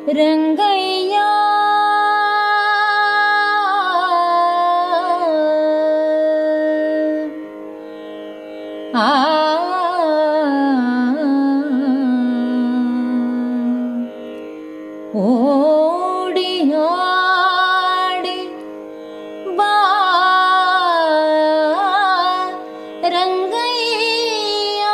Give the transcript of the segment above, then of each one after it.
ರಂಗಯ್ಯ ಓಡಿಯಾಡಿ ಬಾ ರಂಗಯ್ಯ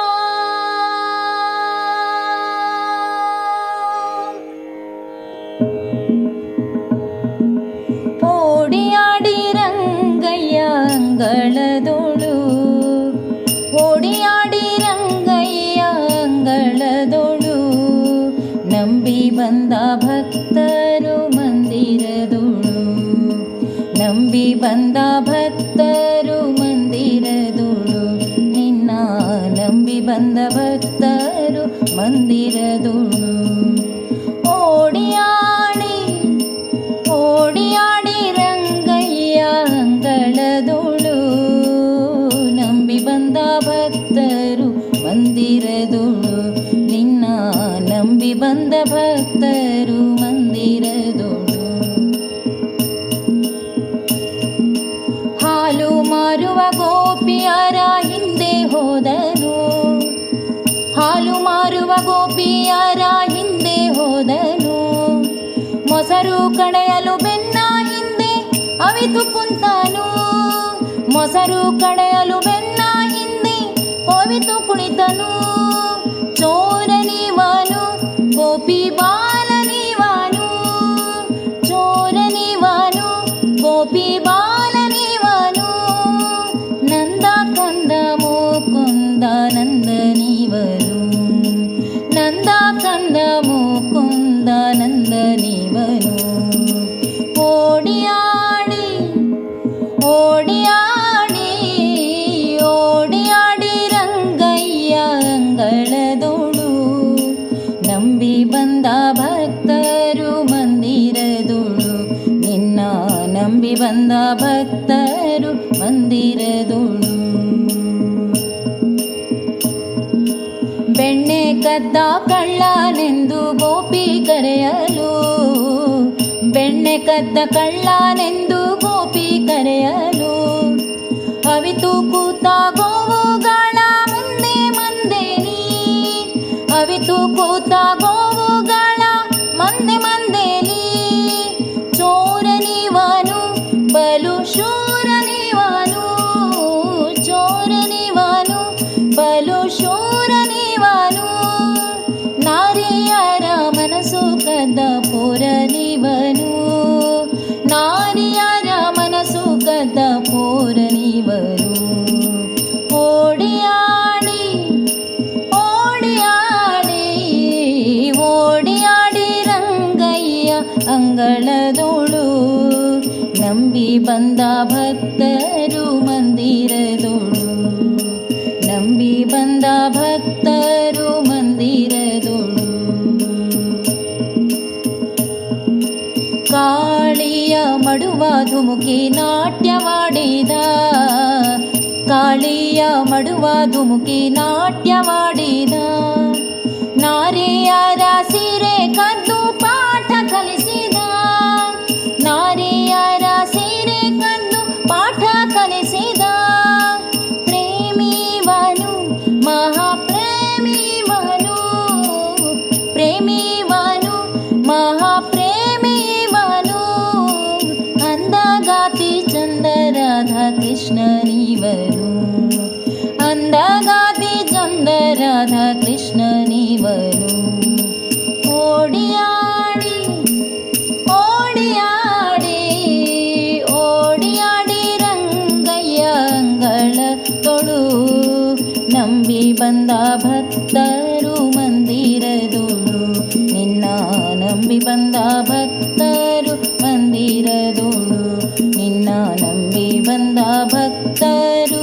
ಓಡಿಯಾಡಿ ರಂಗಯ್ಯ ಅಂಗಳದೊಳು ಓಡಿಯಾಡಿ ರಂಗಯ್ಯ ಅಂಗಳದೊಳು ನಂಬಿ ಬಂದ ಭಕ್ತರು ಮಂದಿರದೊಳು ನಂಬಿ ಬಂದ ಭಕ್ತರು ಮಂದಿರದೊಳು ನಿನ್ನ ನಂಬಿ ಬಂದ ಭಕ್ತರು ಮಂದಿರದೊಳು ಓಡಿಯಾಡಿ ಓಡಿಯಾಡಿ ರಂಗಯ್ಯ ಅಂಗಳದೊಳು ನಂಬಿ ಬಂದ ಭಕ್ತರು ಮಂದಿರದೊಳು ನಿನ್ನ ನಂಬಿ ಬಂದ ಭಕ್ತರು ಮಂದಿರದೊಳು ಹಾಲು ಮಾರುವ ಗೋಪಿಯರ ಹಿಂದೆ ಹೋದನು ಹಾಲು ಮಾರುವ ಗೋಪಿಯರ ಹಿಂದೆ ಹೋದನು ಮೊಸರು ಕಡೆಯಲು ಬೆನ್ನ ಹಿಂದೆ ಅವಿತು ಕುಂತನು ಮೊಸರು ಕಡೆಯಲು ಬೆನ್ನ ಹಿಂದೆ ಅವಿತು ಕುಳಿತನು ಚೋರನಿವನು ಗೋಪಿ ಬಾಲನಿವನು ಚೋರನಿವನು ಗೋಪಿ ಬಾಲನಿವನು ನಂದ ಕಂದ ಮುಕುಂದ ನಂದನಿವನು ನಂದ ಕಂದ ಮುಕುಂದ ನಂದನಿವನು ಓಡಿಯಾಡಿ ಓಡಿಯಾಡಿ ಓಡಿಯಾಡಿ ರಂಗಯ್ಯ ಅಂಗಳದೊಳು ನಂಬಿ ಬಂದ ಭಕ್ತರು ಮಂದಿರದೊಳು ನಿನ್ನ ನಂಬಿ ಬಂದ ಭಕ್ತರು ಮಂದಿರದೊಳು ಬೆಣ್ಣೆ ಕದ್ದ ಕಳ್ಳನೆಂದು ಗೋಪಿ ಕರೆಯಲು ಬೆಣ್ಣೆ ಕದ್ದ ಕಳ್ಳನೆಂದು ಗೋಪಿ ಕರೆಯಲು ಅವಿತು ಕೂತ ಗೋವುಗಳ ಮುಂದೆ ಮಂದೇನಿ ಅವಿತು ಕೂತ ಗೋವುಗಳ ಮಂದೆ ಮಂದೇಲಿ ಚೋರನಿವನು ಬಲು ಶೂರನಿವನು ಚೋರನಿವನು ಬಲು ಶೂರನಿವನು ನಾರಿಯರ ಮನಸ್ಸು ಕದ್ದ ಪೋರನಿವನು ನಾರಿಯರ ಮನಸ್ಸು ಕದ್ದ ಪೋರನಿವನು ಓಡಿಯಾಡಿ ಓಡಿಯಾಡಿ ಓಡಿಯಾಡಿ ರಂಗಯ್ಯ ಅಂಗಳದೊಳು ನಂಬಿ ಬಂದ ಭಕ್ತರು ಮಂದಿರದೊಳು ನಂಬಿ ಬಂದ ಭಕ್ತರು ಮಂದಿರದೊಳು ಕಾಳಿಯ ಮಡುವ ಧುಮುಕಿ ನಾಟ್ಯವಾಡಿದ ಕಾಳಿಯ ಮಡುವ ಧುಮುಕಿ ನಾಟ್ಯವಾಡಿದ ನಾರಿಯರ ಸೀರೆ ಕದ್ದು ಪಾಠ ಕಲಿಸಿದ ನಾರಿಯರ ಸೀರೆ ಕದ್ದು ಪಾಠ ಕಲಿಸಿದ ಪ್ರೇಮಿವನು ಮಹಾಪ್ರೇಮಿವನು ಪ್ರೇಮಿವನು ಮಹಾಪ್ರೇಮಿವನು ಅಂದಗಾತಿ ಚಂದ ರಾಧಾ ಕೃಷ್ಣನಿವನು ಅಂದಗಾತಿ ಚಂದ ರಾಧಾ ಕೃಷ್ಣನಿವನು ಓಡಿಯಾಡಿ ಓಡಿಯಾಡಿ ಓಡಿಯಾಡಿ ರಂಗಯ್ಯ ಅಂಗಳದೊಳು ನಂಬಿ ಬಂದ ಭಕ್ತರು ಮಂದಿರದೊಳು ನಿನ್ನ ನಂಬಿ ಬಂದ ಭಕ್ತರು ಮಂದಿರದೊಳು ನಿನ್ನ ನಂಬಿ ಬಂದ ಭಕ್ತರು